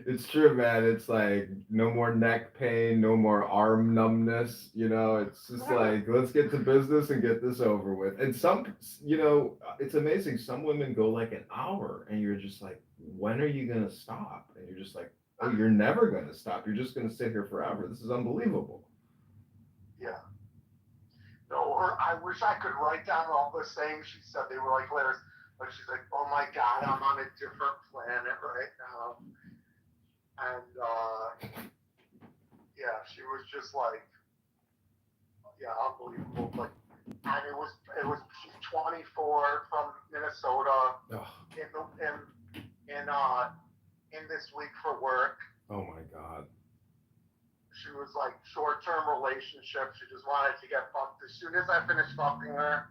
It's true, man. It's like no more neck pain, no more arm numbness. It's just like let's get to business and get this over with. And it's amazing. Some women go like an hour, and you're just like, when are you gonna stop? And you're just like, oh, you're never gonna stop. You're just gonna sit here forever. This is unbelievable. Yeah. No, I wish I could write down all the sayings she said. They were like letters. Like she's like, oh my God, I'm on a different planet right now. And yeah, she was just like, yeah, unbelievable. Like, and she's 24 from Minnesota Oh, in the in this week for work. oh my God. She was like short-term relationship. She just wanted to get fucked. As soon as I finished fucking her,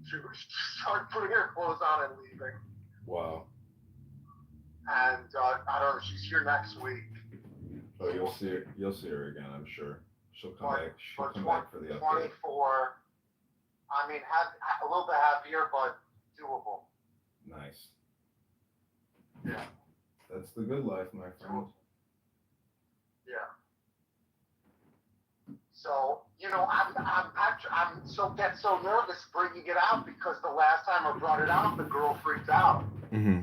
she was just started putting her clothes on and leaving. Wow. And I don't know. She's here next week. Oh, So you'll we'll see see. her. You'll see her again. I'm sure. She'll come But back. She'll come back for the update. 24. I mean, a little bit heavier, but doable. Nice. Yeah. That's the good life, my friend. Doable. Yeah. So I'm so nervous bringing it out because the last time I brought it out, the girl freaked out. Mm-hmm.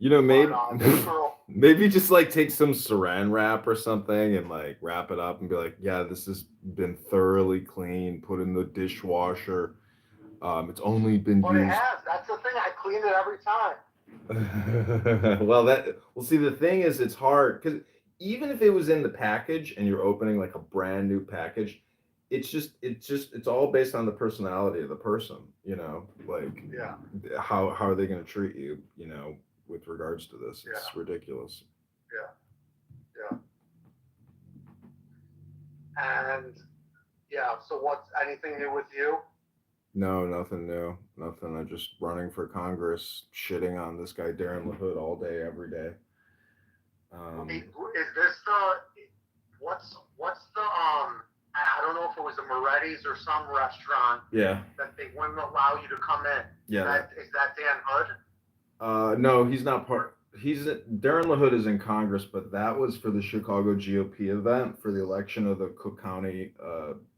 But Maybe this girl, maybe just like take some saran wrap or something and like wrap it up and be like, yeah, this has been thoroughly cleaned, put in the dishwasher. It's only been but it used. has. That's the thing. I clean it every time. See, the thing is, it's hard because even if it was in the package and you're opening like a brand new package, it's all based on the personality of the person. Like Yeah. how are they going to treat you? With regards to this, Yeah. it's ridiculous. Yeah. Yeah. And yeah. So what's anything new with you? No, nothing new, nothing. I just running for Congress, shitting on this guy Darren LaHood all day, every day. Wait, Um, is this the what's the I don't know if it was a Moretti's or some restaurant yeah, that they wouldn't allow you to come in. yeah. Is that Dan Hood? No, he's not part. Darren LaHood is in Congress, but that was for the Chicago GOP event for the election of the Cook County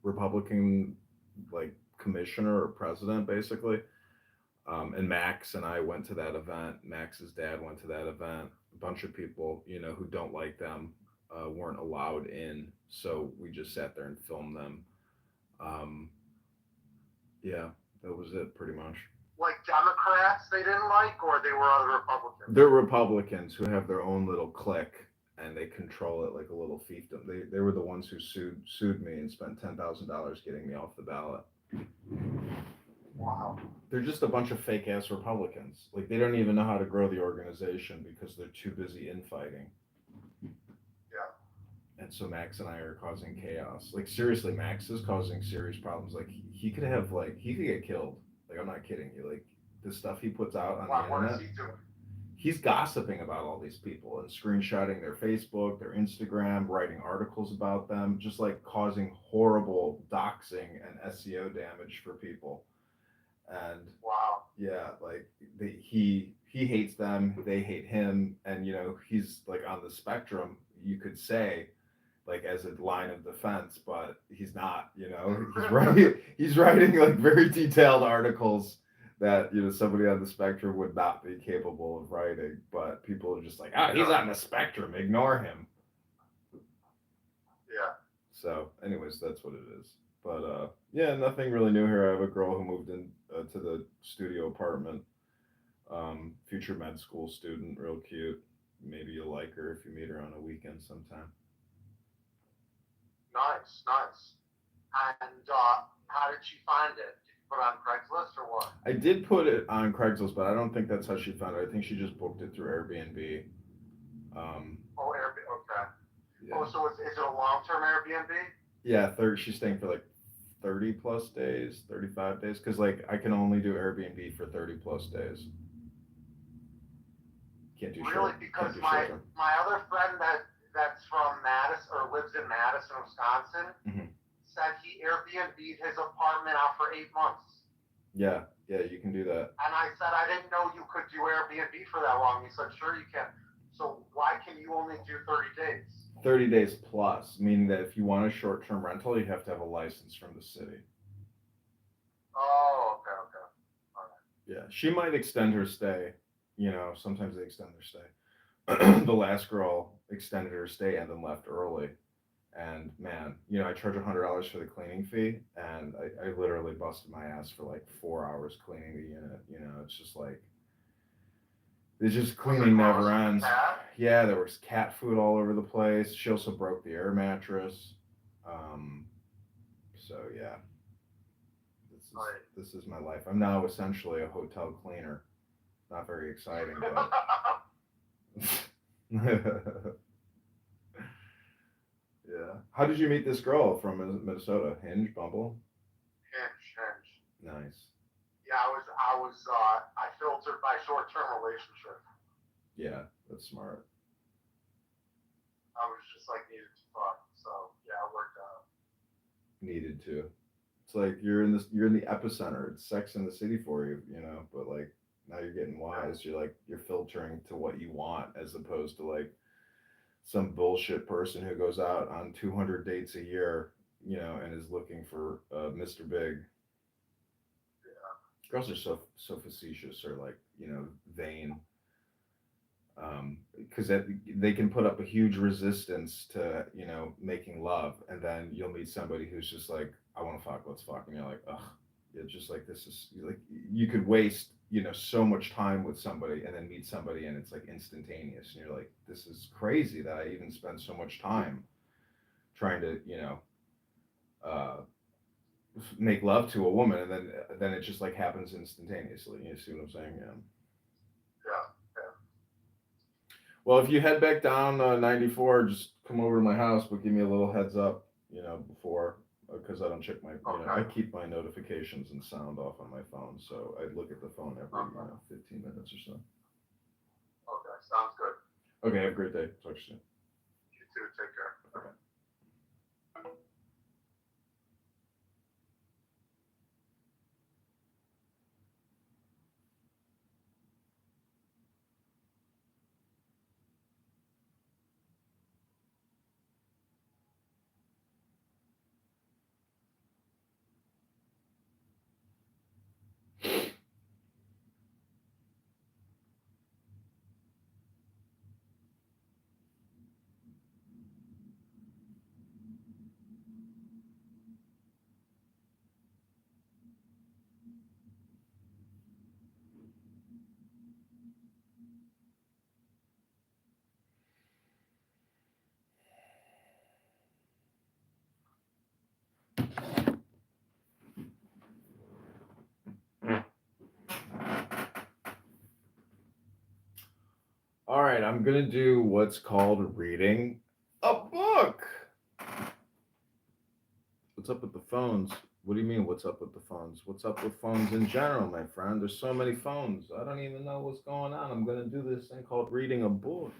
Republican like commissioner or president, basically. And Max and I went to that event. Max's dad went to that event. A bunch of people, who don't like them, weren't allowed in, so we just sat there and filmed them. Um, yeah, that was it, pretty much. Like Democrats they didn't like, or they were other Republicans? They're Republicans who have their own little clique and they control it like a little fiefdom. They were the ones who sued me and spent $10,000 getting me off the ballot. Wow. They're just a bunch of fake ass Republicans. Like they don't even know how to grow the organization because they're too busy infighting. Yeah. And so Max and I are causing chaos. Like seriously, Max is causing serious problems. Like he could get killed. Like I'm not kidding you. Like the stuff he puts out on the What is internet, he doing? he's gossiping about all these people and screenshotting their Facebook, their Instagram, writing articles about them, just like causing horrible doxing and SEO damage for people. And Wow. yeah, like he hates them, they hate him, and he's like on the spectrum, you could say, like as a line of defense, but he's not. He's writing like very detailed articles that somebody on the spectrum would not be capable of writing, but people are just like, oh, he's Yeah. on the spectrum, ignore him. Yeah. So, anyways, that's what it is. But yeah, nothing really new here. I have a girl who moved in to the studio apartment. Future med school student, real cute. Maybe you'll like her if you meet her on a weekend sometime. Nice. Nice. And how did she find it? Did you put it on Craigslist or what? I did put it on Craigslist, but I don't think that's how she found it. I think she just booked it through Airbnb. Um, Oh, Airbnb. Okay. yeah, Oh, so is it a long-term Airbnb? yeah. She's staying for like 30 plus days, 35 days, because like I can only do Airbnb for 30 plus days. Can't do Really? short. Can't Because do short my term. my other friend that's from Madison or lives in Madison, Wisconsin, Hmm. said he Airbnb'd his apartment out for 8 months. Yeah, yeah. You can do that. And I said I didn't know you could do Airbnb for that long. He said sure you can. So why can you only do 30 days? 30 days plus, meaning that if you want a short-term rental, you have to have a license from the city. Oh, okay, okay. All right. Yeah, she might extend her stay. You know, sometimes they extend their stay. The last girl extended her stay and then left early. And man, you know, I charge $100 for the cleaning fee, and I literally busted my ass for like 4 hours cleaning the unit. You know, it's just like it's just Was it cleaning gross never with the ends. cat? Yeah, there was cat food all over the place. She also broke the air mattress. Um, so yeah, this is Right. this is my life. I'm now essentially a hotel cleaner. Not very exciting, but yeah. How did you meet this girl from Minnesota? Hinge, Bumble? Hinge. Nice. Yeah, I filtered my short-term relationship. Yeah, that's smart. I was just like needed to fuck, so yeah, it worked out. Needed to. It's like you're in the epicenter. It's Sex in the City for you, you know. But like now you're getting wise. You're filtering to what you want as opposed to like some bullshit person who goes out on 200 dates a year, you know, and is looking for Mr. Big. Yeah. Girls are so facetious or like you know vain because they can put up a huge resistance to you know making love, and then you'll meet somebody who's just like, I want to fuck, let's fuck, and you're like, ugh, it's just like this is like you could waste you know so much time with somebody and then meet somebody and it's like instantaneous, and you're like, this is crazy that I even spend so much time trying to you know uh, make love to a woman, and then it just like happens instantaneously. You see what I'm saying? Yeah. Yeah. Yeah. Well, if you head back down 94, just come over to my house, but give me a little heads up, you know, before, because I don't check my, you know, I Okay. keep my notifications and sound off on my phone, so I look at the phone every, you Okay. know, 15 minutes or so. Okay. Sounds good. Okay, have a great day. Talk to you soon. You too. Take care. Okay. All right, I'm gonna do what's called reading a book. What's up with the phones? What do you mean, what's up with the phones? What's up with phones in general, my friend? There's so many phones. I don't even know what's going on. I'm going to do this thing called reading a book.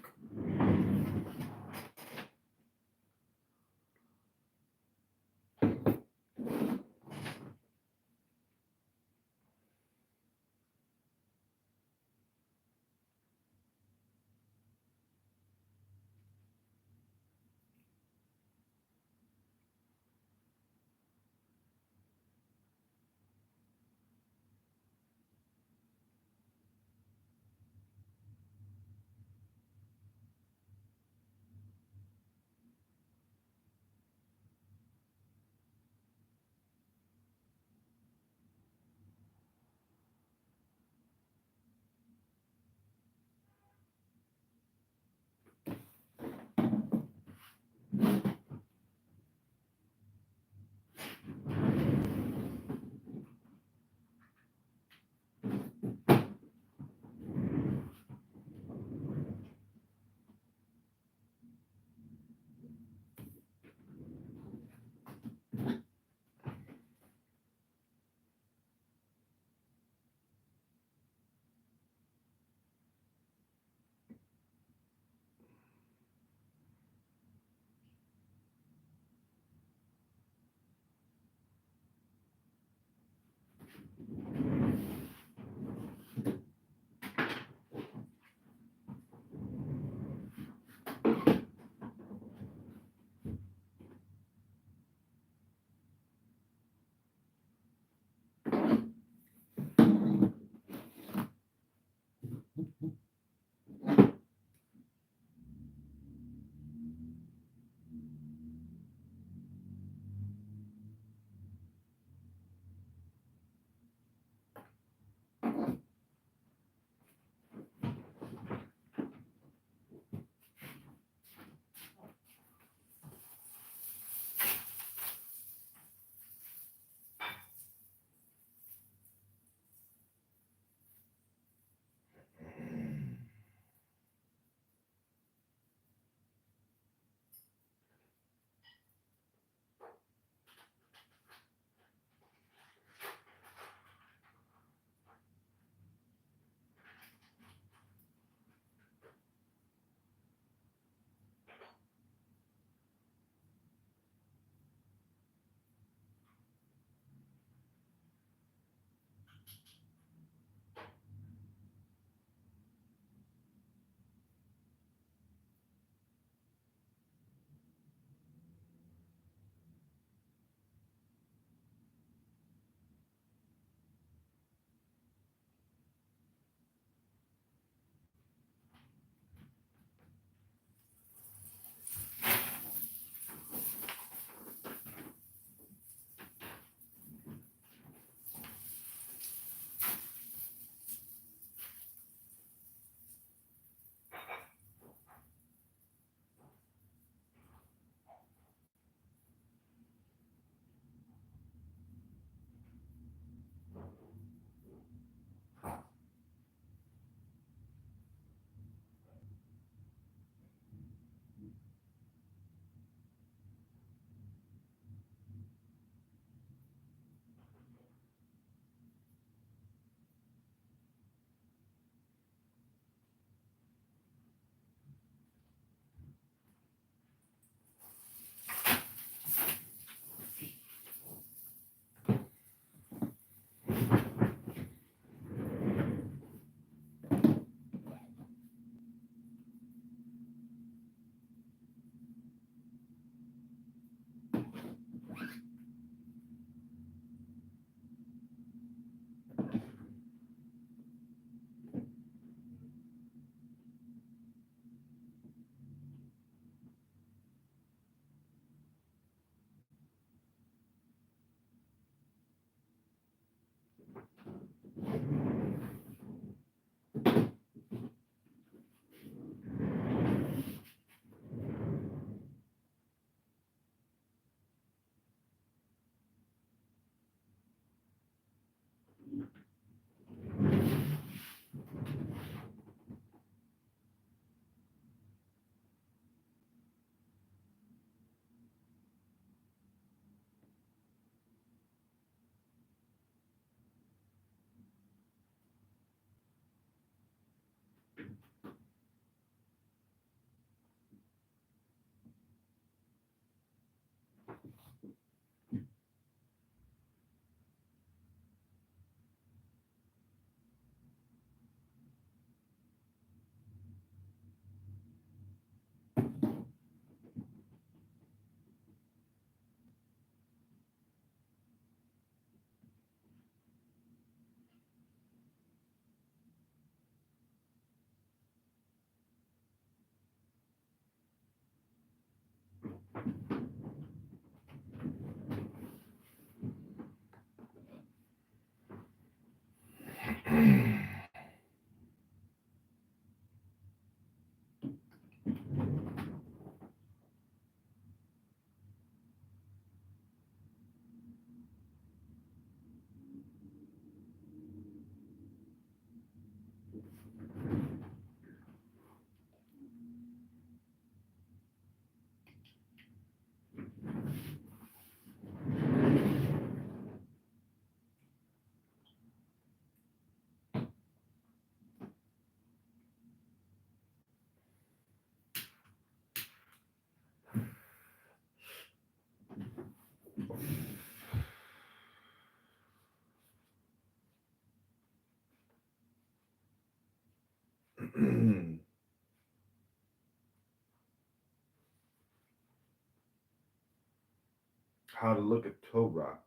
how to look at Torah.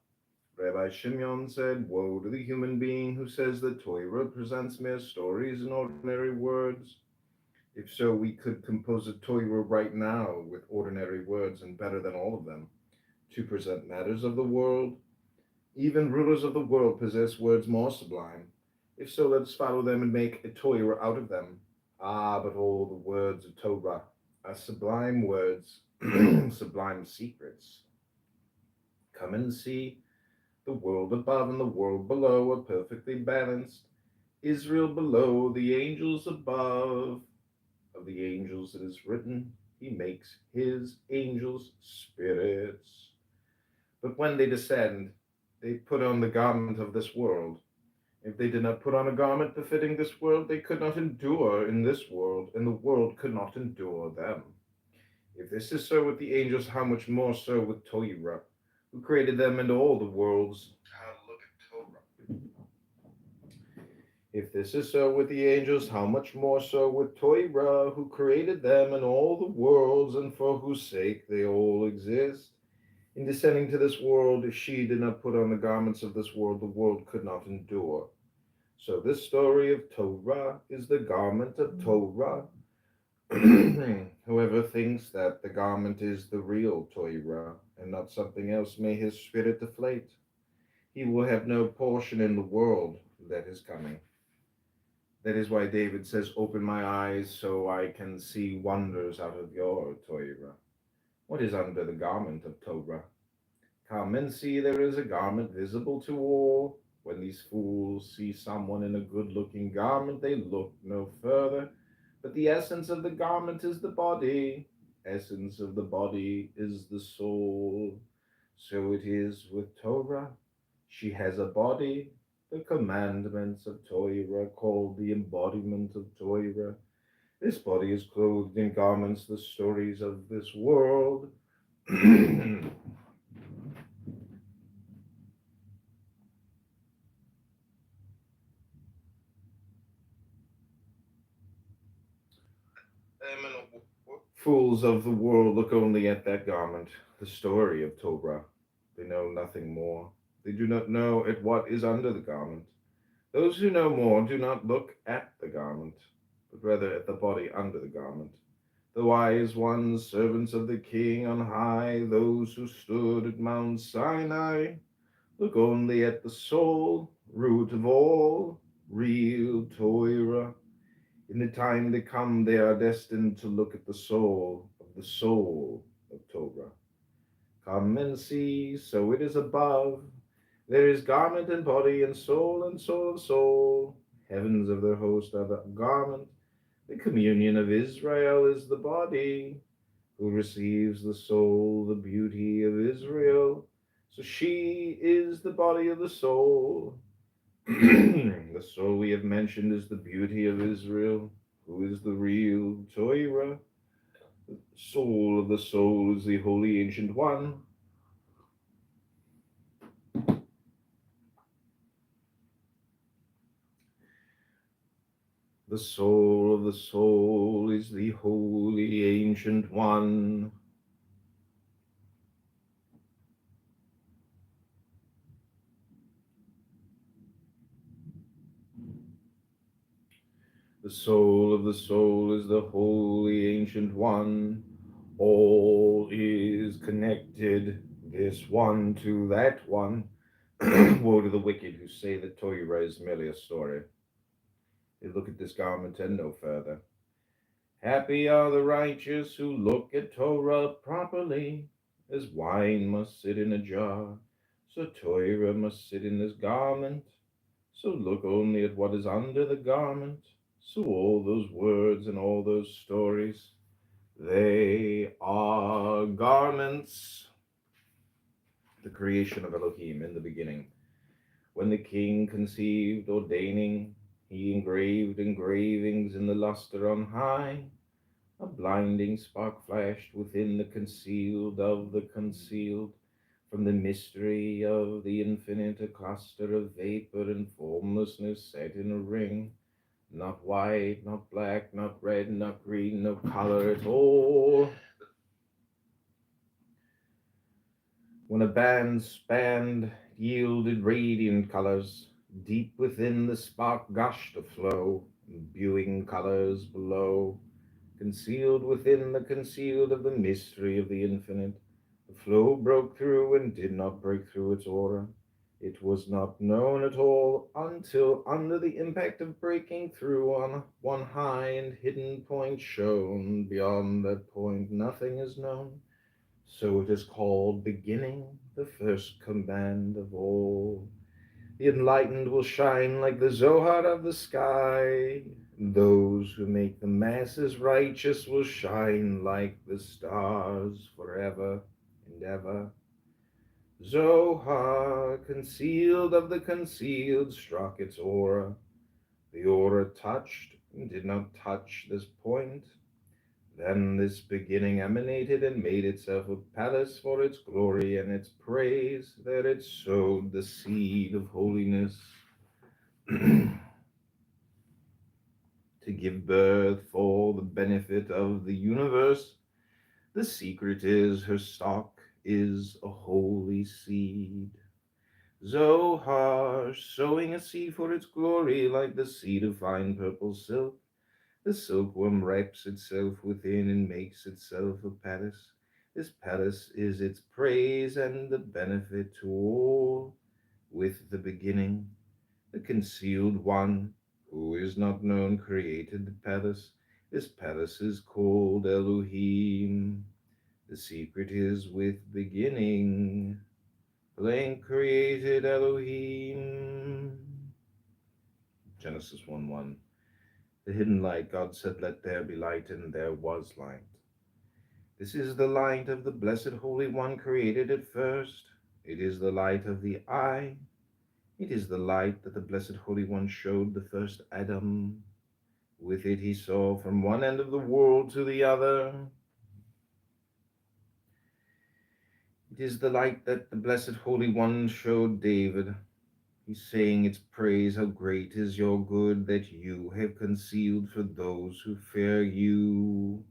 Rabbi Shimon said, "Woe to the human being who says that Torah presents mere stories and ordinary words. If so, we could compose a Torah right now with ordinary words and better than all of them, to present matters of the world. Even rulers of the world possess words more sublime. If so, let us follow them and make a Torah out of them. Ah, but all the words of Torah are sublime words, sublime secrets. Come and see. The world above and the world below are perfectly balanced. Israel below, the angels above. Of the angels it is written, he makes his angels spirits. But when they descend, they put on the garment of this world. If they did not put on a garment befitting this world, they could not endure in this world, and the world could not endure them. If this is so with the angels, how much more so with Torah, who created them and all the worlds? How to look at Torah. If this is so with the angels, how much more so with Torah, who created them and all the worlds, and for whose sake they all exist? In descending to this world, if she did not put on the garments of this world could not endure. So this story of Torah is the garment of Torah. Whoever thinks that the garment is the real Torah and not something else, may his spirit deflate. He will have no portion in the world that is coming. That is why David says, "Open my eyes so I can see wonders out of your Torah." What is under the garment of Torah? Come and see, there is a garment visible to all. When these fools see someone in a good-looking garment, they look no further. But the essence of the garment is the body. Essence of the body is the soul. So it is with Torah. She has a body. The commandments of Torah, called the embodiment of Torah. This body is clothed in garments, the stories of this world. Fools of the world look only at that garment, the story of Torah. They know nothing more. They do not know at what is under the garment. Those who know more do not look at the garment, but rather at the body under the garment. The wise ones, servants of the King on high, those who stood at Mount Sinai, look only at the soul, root of all, real Torah. In the time to come, they are destined to look at the soul of Torah. Come and see, so it is above. There is garment and body and soul of soul. Heavens of their host are the garment. The communion of Israel is the body. Who receives the soul, the beauty of Israel? So she is the body of the soul. The soul we have mentioned is the beauty of Israel, who is the real Torah. The soul of the soul is the holy ancient one. The soul of the soul is the holy ancient one. The soul of the soul is the holy ancient one. All is connected, this one to that one. Woe to the wicked who say that Torah is merely a story. They look at this garment and no further. Happy are the righteous who look at Torah properly, as wine must sit in a jar, so Torah must sit in this garment. So look only at what is under the garment. So all those words and all those stories, they are garments. The creation of Elohim in the beginning. When the king conceived, ordaining, he engraved engravings in the luster on high. A blinding spark flashed within the concealed of the concealed. From the mystery of the infinite, a cluster of vapor and formlessness set in a ring. Not white, not black, not red, not green, no color at all. when a band spanned, yielded radiant colors, deep within the spark gushed a flow, imbuing colors below, concealed within the concealed of the mystery of the infinite. The flow broke through and did not break through its aura. It was not known at all until under the impact of breaking through on one high and hidden point shone. Beyond that point nothing is known. So it is called beginning, the first command of all. The enlightened will shine like the Zohar of the sky. Those who make the masses righteous will shine like the stars forever and ever. Zohar, concealed of the concealed, struck its aura. The aura touched and did not touch this point. Then this beginning emanated and made itself a palace for its glory and its praise. There it sowed the seed of holiness to give birth for the benefit of the universe. The secret is her stalk is a holy seed. Zohar, sowing a seed for its glory like the seed of fine purple silk. The silkworm wraps itself within and makes itself a palace. This palace is its praise and the benefit to all. With the beginning, the concealed one, who is not known, created the palace. This palace is called Elohim. The secret is with beginning. Blank created Elohim. Genesis 1:1. The hidden light, God said, let there be light, and there was light. This is the light of the blessed Holy One created at first. It is the light of the eye. It is the light that the blessed Holy One showed the first Adam. With it he saw from one end of the world to the other. It is the light that the blessed Holy One showed David. He sang its praise, how great is your good that you have concealed for those who fear you.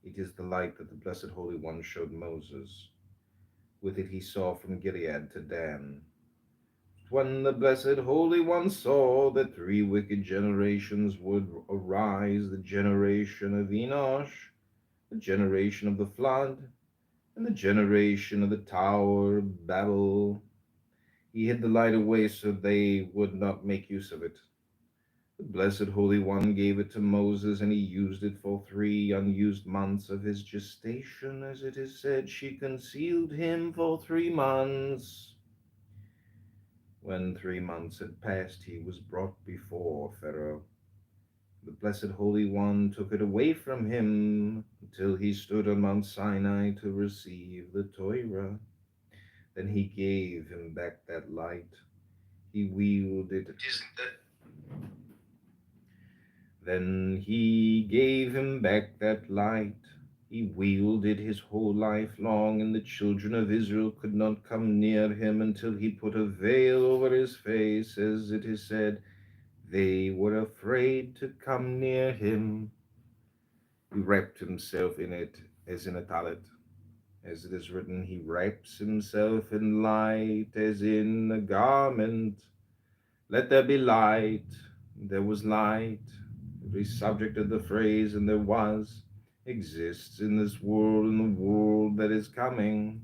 It is the light that the blessed Holy One showed Moses. With it he saw from Gilead to Dan. When the blessed Holy One saw that 3 wicked generations would arise, the generation of Enosh, the generation of the flood, and the generation of the Tower of Babel, he hid the light away so they would not make use of it. The blessed Holy One gave it to Moses, and he used it for 3 unused months of his gestation. As it is said, she concealed him for 3 months. When 3 months had passed, he was brought before Pharaoh. The blessed Holy One took it away from him until he stood on Mount Sinai to receive the Torah. Then he gave him back that light. He wielded it. Then he gave him back that light. He wielded his whole life long, and the children of Israel could not come near him until he put a veil over his face, as it is said, they were afraid to come near him. He wrapped himself in it as in a tallit. As it is written, he wraps himself in light as in a garment. Let there be light. There was light. Every subject of the phrase, and there was, exists in this world and the world that is coming.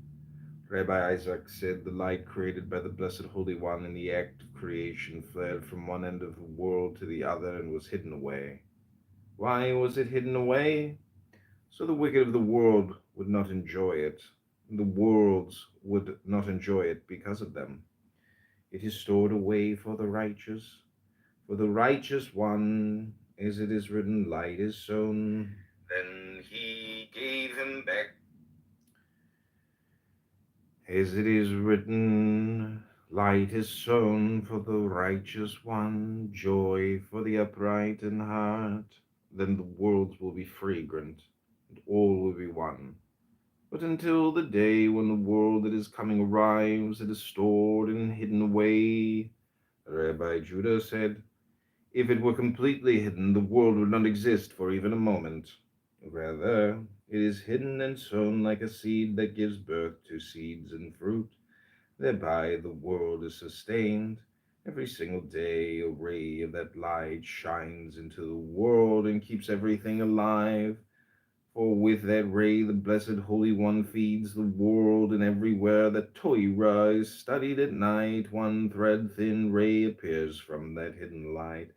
Rabbi Isaac said the light created by the Blessed Holy One in the act of creation fled from one end of the world to the other and was hidden away. Why was it hidden away? So the wicked of the world would not enjoy it, and the worlds would not enjoy it because of them. It is stored away for the righteous. For the righteous one, as it is written, light is sown. Then he gave him back. As it is written, light is sown for the righteous one, joy for the upright in heart. Then the worlds will be fragrant, and all will be one. But until the day when the world that is coming arrives, it is stored and hidden away. Rabbi Judah said, if it were completely hidden, the world would not exist for even a moment. Rather, it is hidden and sown like a seed that gives birth to seeds and fruit. Thereby the world is sustained. Every single day a ray of that light shines into the world and keeps everything alive. For with that ray the blessed Holy One feeds the world, and everywhere that Torah is studied at night, one thread thin ray appears from that hidden light,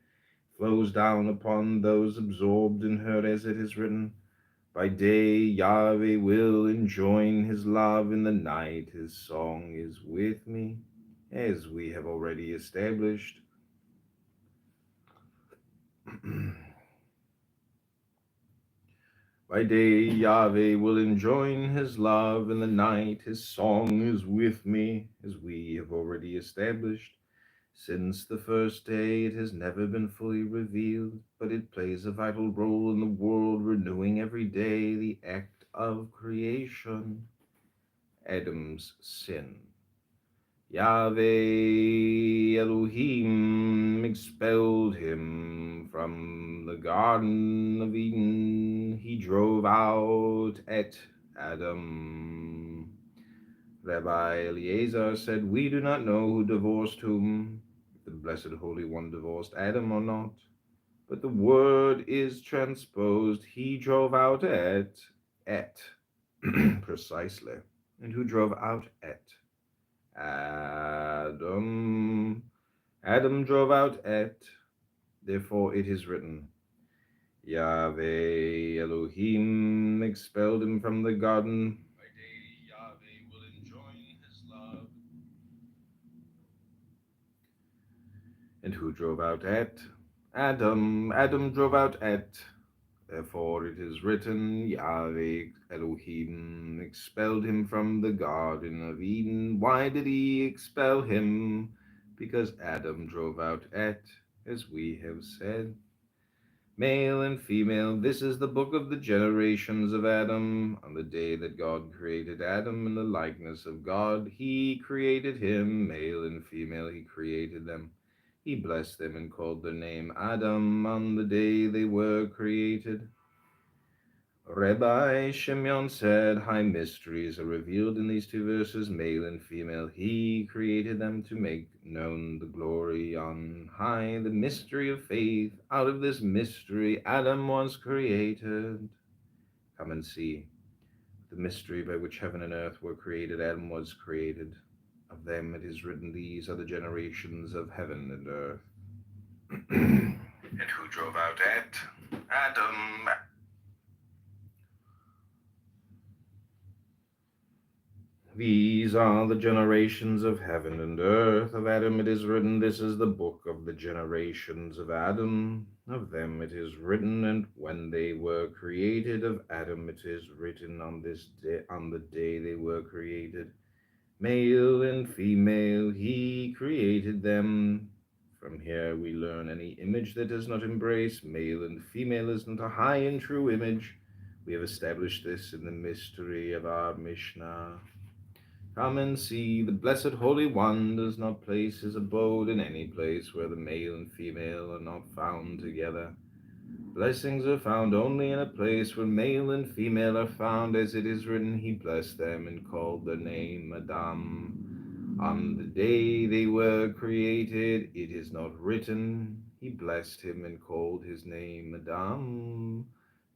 flows down upon those absorbed in her, as it is written. By day Yahweh will enjoin his love, in the night his song is with me, as we have already established. By day Yahweh will enjoin his love, in the night his song is with me, as we have already established. Since the first day it has never been fully revealed, but it plays a vital role in the world, renewing every day the act of creation. Adam's sin. Yahweh Elohim expelled him from the Garden of Eden. He drove out at Adam. Rabbi Eliezer said, "We do not know who divorced whom, if the Blessed Holy One divorced Adam or not. But the word is transposed, he drove out at, precisely. And who drove out at? Adam. Adam drove out at. Therefore it is written, Yahweh Elohim expelled him from the garden. By day Yahweh will enjoin his love. And who drove out at? Adam. Adam drove out at. Therefore it is written, Yahweh Elohim expelled him from the Garden of Eden. Why did he expel him? Because Adam drove out at, as we have said. Male and female, this is the book of the generations of Adam. On the day that God created Adam in the likeness of God, he created him. Male and female, he created them. He blessed them and called their name Adam on the day they were created. Rabbi Shimon said, high mysteries are revealed in these two verses, male and female. He created them to make known the glory on high, the mystery of faith. Out of this mystery, Adam was created. Come and see. The mystery by which heaven and earth were created, Adam was created. Of them it is written, these are the generations of heaven and earth. And who drove out at? Adam. These are the generations of heaven and earth. Of Adam it is written, this is the book of the generations of Adam. Of them it is written, and when they were created, of Adam it is written on this day, on the day they were created. Male and female, he created them. From here we learn any image that does not embrace male and female is not a high and true image. We have established this in the mystery of our Mishnah. Come and see, the Blessed Holy One does not place his abode in any place where the male and female are not found together. Blessings are found only in a place where male and female are found, as it is written, he blessed them and called their name Adam. On the day they were created, it is not written, he blessed him and called his name Adam.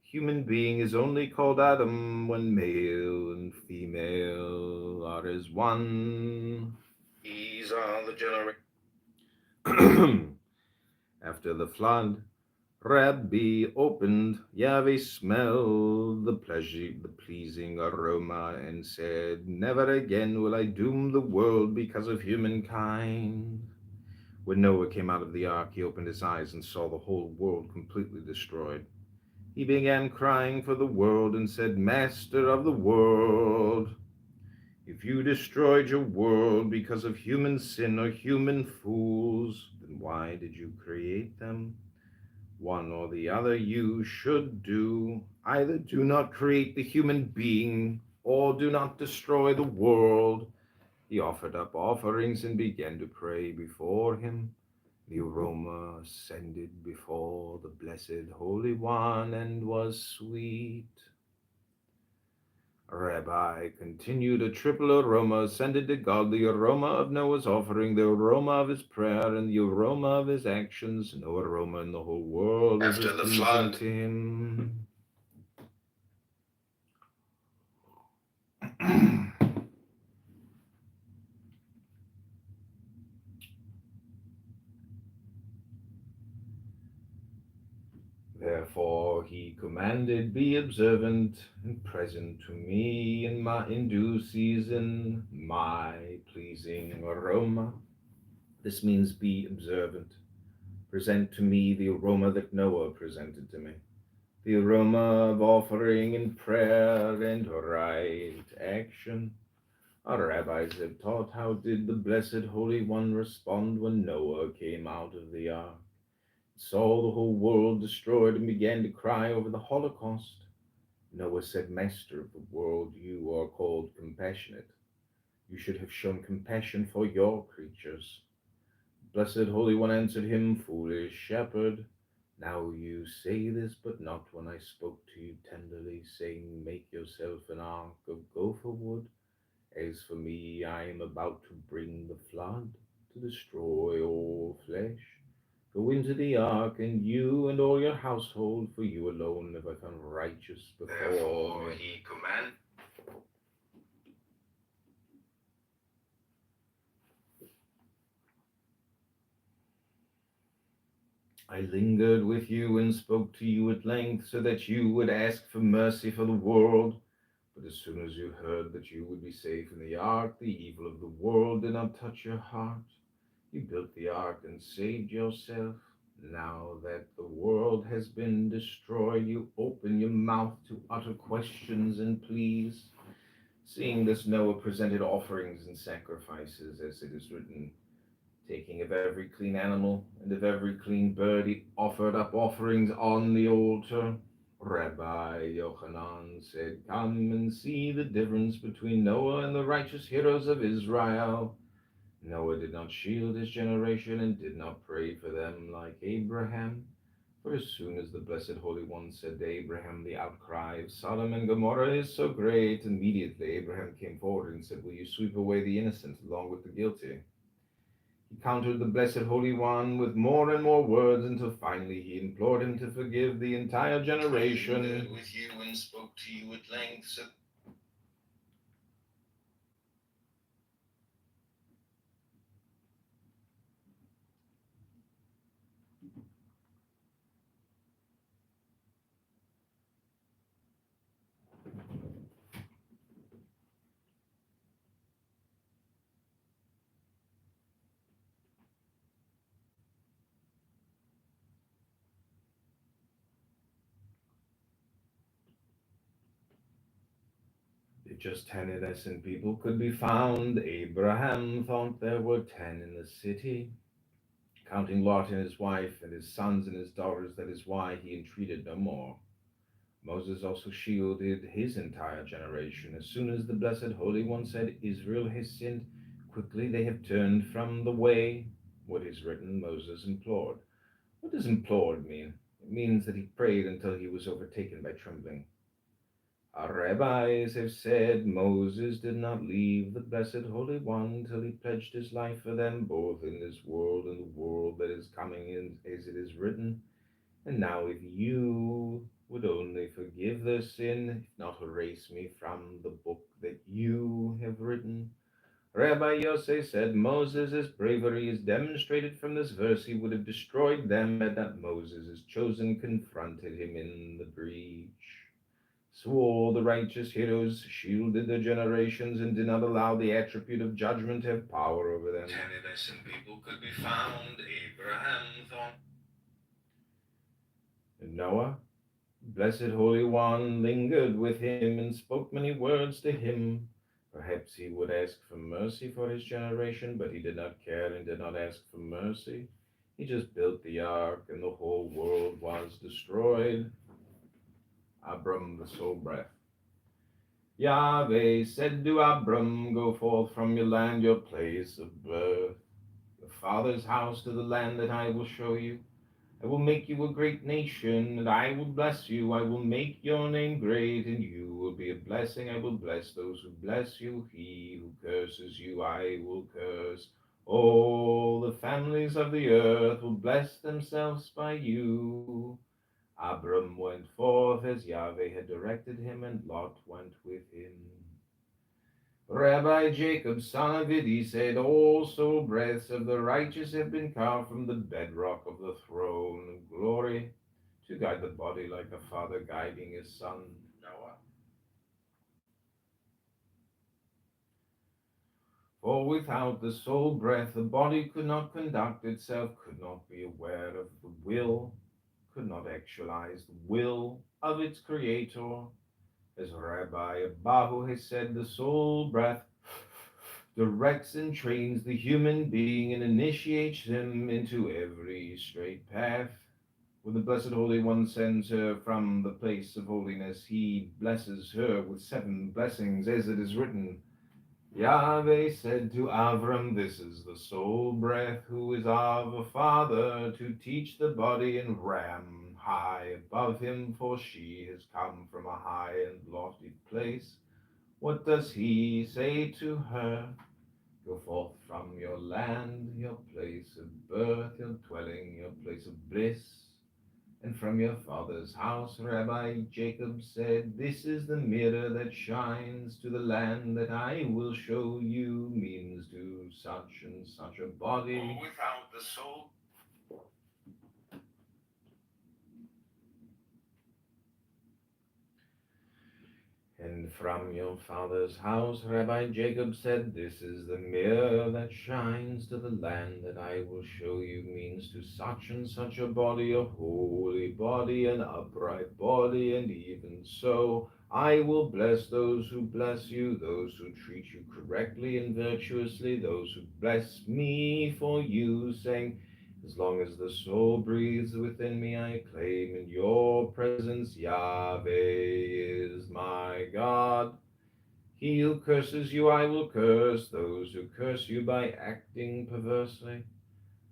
Human being is only called Adam when male and female are as one. These are the generations. After the flood, Rabbi opened, Yahweh smelled the pleasing aroma, and said, never again will I doom the world because of humankind. When Noah came out of the ark, he opened his eyes and saw the whole world completely destroyed. He began crying for the world and said, Master of the world, if you destroyed your world because of human sin or human fools, then why did you create them? One or the other you should do. Either do not create the human being, or do not destroy the world. He offered up offerings and began to pray before him. The aroma ascended before the blessed Holy One and was sweet. Rabbi continued, a triple aroma ascended to God, the aroma of Noah's offering, the aroma of his prayer, and the aroma of his actions. No aroma in the whole world was After as the pleasing flood, to him. Therefore he commanded, be observant and present to me in due season, my pleasing aroma. This means be observant. Present to me the aroma that Noah presented to me. The aroma of offering and prayer and right action. Our rabbis have taught, how did the blessed Holy One respond when Noah came out of the ark, saw the whole world destroyed, and began to cry over the Holocaust? Noah said, Master of the world, you are called compassionate. You should have shown compassion for your creatures. Blessed Holy One answered him, foolish shepherd, now you say this, but not when I spoke to you tenderly, saying, make yourself an ark of gopher wood. As for me, I am about to bring the flood to destroy all flesh. Go into the ark, and you and all your household, for you alone have I found righteous before therefore me. he commanded. I lingered with you and spoke to you at length, so that you would ask for mercy for the world. But as soon as you heard that you would be safe in the ark, the evil of the world did not touch your heart. You built the ark and saved yourself. Now that the world has been destroyed, you open your mouth to utter questions and pleas. Seeing this, Noah presented offerings and sacrifices, as it is written, taking of every clean animal and of every clean bird, he offered up offerings on the altar. Rabbi Yochanan said, come and see the difference between Noah and the righteous heroes of Israel. Noah did not shield his generation and did not pray for them like Abraham. For as soon as the blessed Holy One said to Abraham, the outcry of Sodom and Gomorrah is so great, immediately Abraham came forward and said, will you sweep away the innocent along with the guilty? He countered the blessed Holy One with more and more words, until finally he implored him to forgive the entire generation. I lingered with you and spoke to you at length. So If just 10 innocent people could be found, Abraham thought there were 10 in the city. Counting Lot and his wife and his sons and his daughters, that is why he entreated no more. Moses also shielded his entire generation. As soon as the blessed Holy One said, Israel has sinned, quickly they have turned from the way. What is written, Moses implored. What does implored mean? It means that he prayed until he was overtaken by trembling. Our rabbis have said Moses did not leave the blessed Holy One till he pledged his life for them, both in this world and the world that is coming, in, as it is written. And now if you would only forgive their sin, if not erase me from the book that you have written. Rabbi Yosef said Moses' bravery is demonstrated from this verse. He would have destroyed them had not Moses, his chosen, confronted him in the breach. So all the righteous heroes shielded their generations and did not allow the attribute of judgment to have power over them. 10 innocent people could be found. Abraham thought. And Noah, blessed Holy One, lingered with him and spoke many words to him. Perhaps he would ask for mercy for his generation, but he did not care and did not ask for mercy. He just built the ark, and the whole world was destroyed. Abram, the sole breath. Yahweh said to Abram, go forth from your land, your place of birth. the Father's house to the land that I will show you. I will make you a great nation, and I will bless you. I will make your name great, and you will be a blessing. I will bless those who bless you. He who curses you, I will curse. All the families of the earth will bless themselves by you. Abram went forth as Yahweh had directed him, and Lot went with him. Rabbi Jacob, son of Idi, said, all soul breaths of the righteous have been carved from the bedrock of the throne of glory, to guide the body like a father guiding his son Noah. For without the soul breath, the body could not conduct itself, could not be aware of the will, could not actualize the will of its creator. As Rabbi Abahu has said, the soul breath directs and trains the human being and initiates him into every straight path. When the Blessed Holy One sends her from the place of holiness, he blesses her with 7 blessings, as it is written. Yahweh said to Avram, this is the soul breath who is of a father, to teach the body and ram high above him, for she has come from a high and lofty place. What does he say to her? Go forth from your land, your place of birth, your dwelling, your place of bliss, and from your father's house. Rabbi Jacob said, this is the mirror that shines to the land that I will show you, means to such and such a body. Without the soul. And from your father's house, Rabbi Jacob said, this is the mirror that shines to the land that I will show you, means to such and such a body, a holy body, an upright body, and even so I will bless those who bless you, those who treat you correctly and virtuously, those who bless me for you, saying, as long as the soul breathes within me, I claim in your presence, Yahweh is my God. He who curses you, I will curse, those who curse you by acting perversely.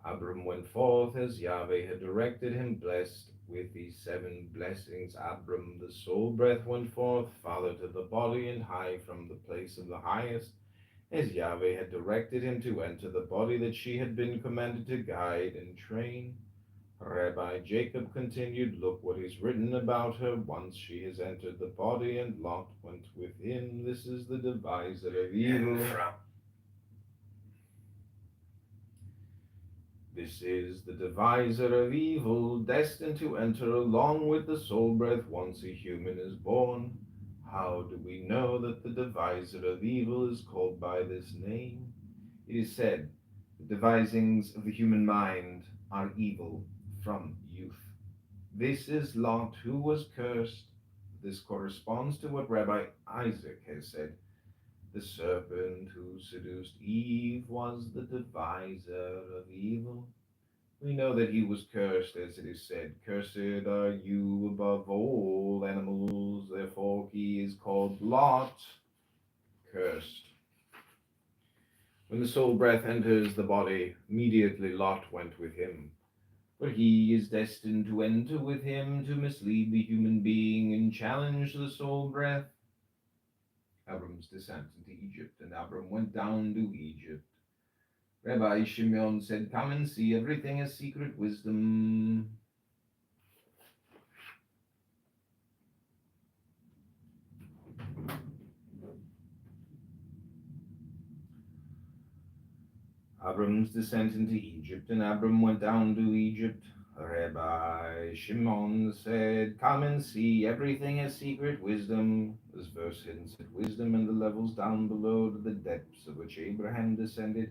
Abram went forth as Yahweh had directed him, blessed with these 7 blessings. Abram, the soul breath, went forth, father to the body, and high from the place of the highest, as Yahweh had directed him to enter the body that she had been commanded to guide and train. Rabbi Jacob continued, look what is written about her. Once she has entered the body, and Lot went with him. This is the deviser of evil. This is the deviser of evil, destined to enter along with the soul breath once a human is born. How do we know that the deviser of evil is called by this name? It is said, the devisings of the human mind are evil from youth. This is Lot who was cursed. This corresponds to what Rabbi Isaac has said. The serpent who seduced Eve was the deviser of evil. We know that he was cursed, as it is said, cursed are you above all animals, therefore he is called Lot, cursed. When the soul breath enters the body, immediately Lot went with him. For he is destined to enter with him to mislead the human being and challenge the soul breath. Abram's descent into Egypt, and Abram went down to Egypt. Rabbi Shimon said, come and see, everything is secret wisdom. Abram's descent into Egypt, and Abram went down to Egypt. Rabbi Shimon said, come and see, everything is secret wisdom. This verse hints at wisdom and the levels down below to the depths of which Abraham descended.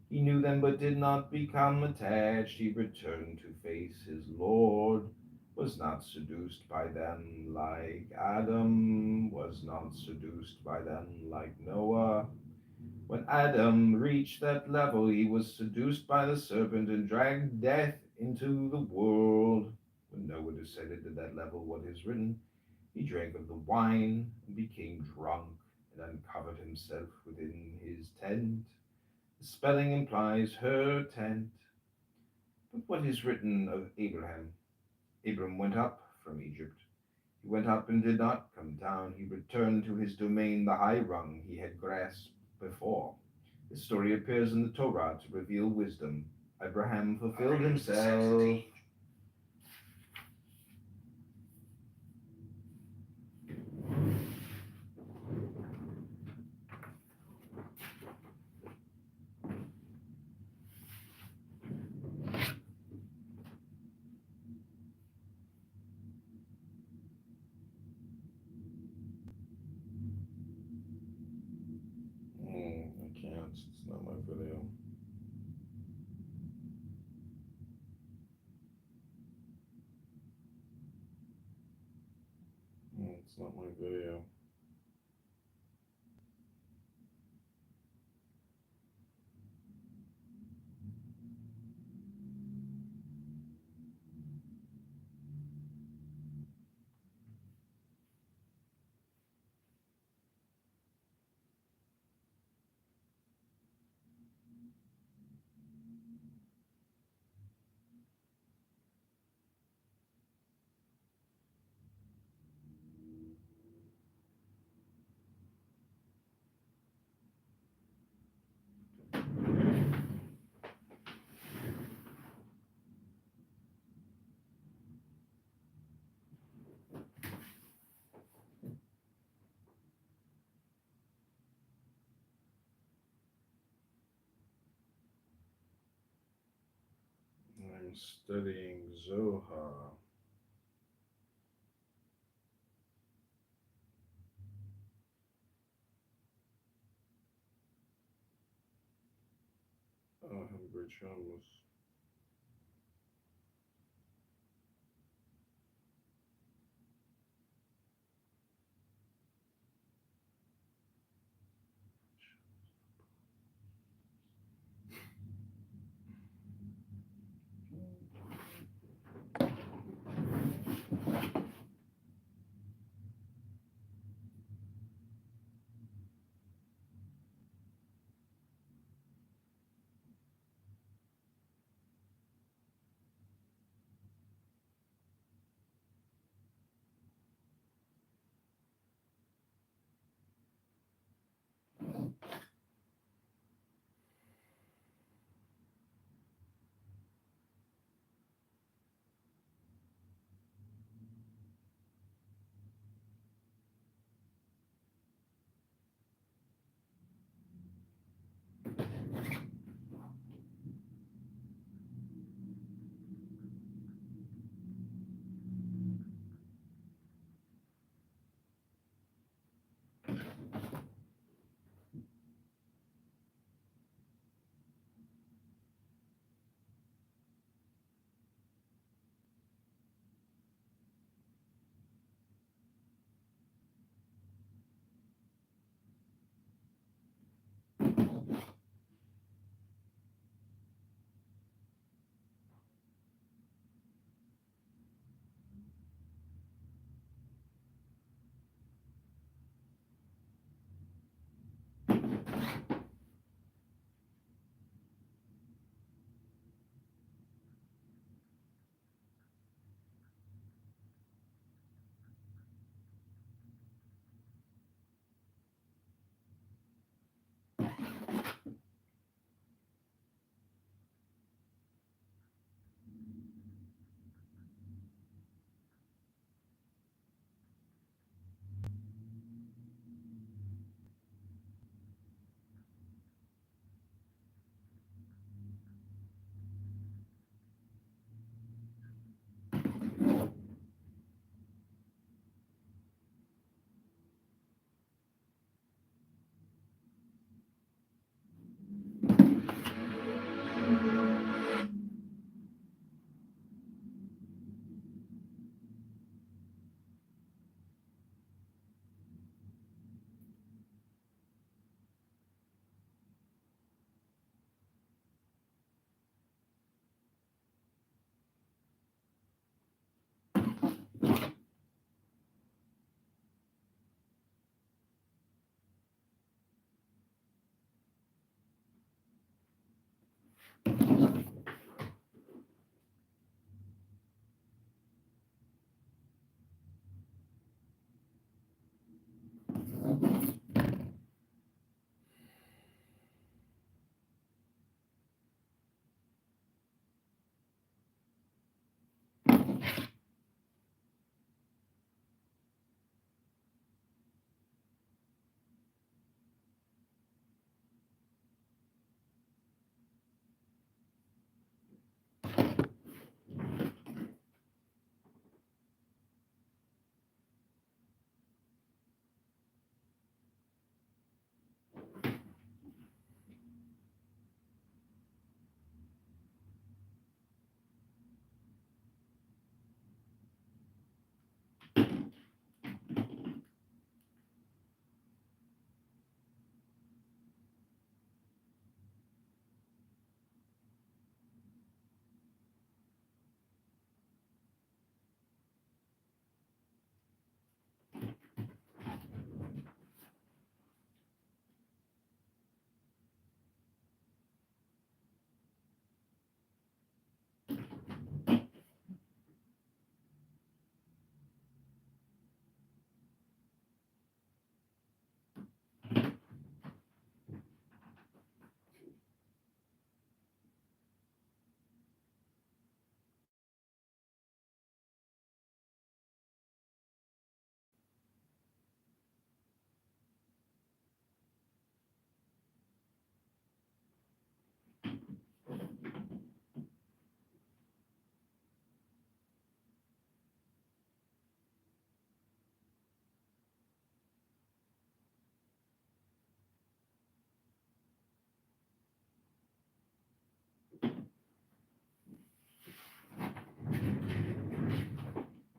He knew them but did not become attached. He returned to face his Lord, was not seduced by them like Adam, was not seduced by them like Noah. When Adam reached that level, he was seduced by the serpent and dragged death into the world. When Noah descended to that level, what is written, he drank of the wine and became drunk and uncovered himself within his tent. The spelling implies her tent. But what is written of Abraham? Abram went up from Egypt. He went up and did not come down. He returned to his domain, the high rung he had grasped before. This story appears in the Torah to reveal wisdom. Abraham fulfilled himself. I can't. It's not my video. It's not my video. I'm studying Zohar. Oh, have a great Shabbos.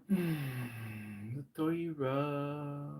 The Toira.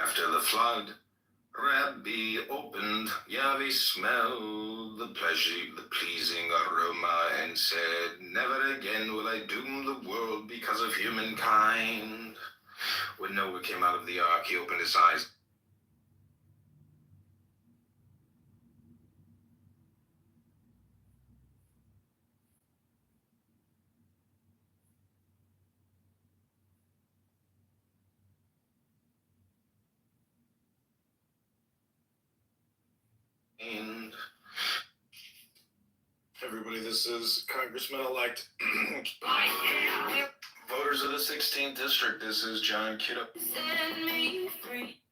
After the flood, Rabbi opened Yahweh smelled the pleasing aroma, and said, "Never again will I doom the world because of humankind." When Noah came out of the ark, he opened his eyes. And everybody, this is Congressman-elect. Voters of the 16th District, this is John Kitover. Set me free.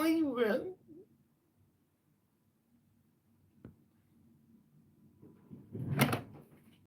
siren.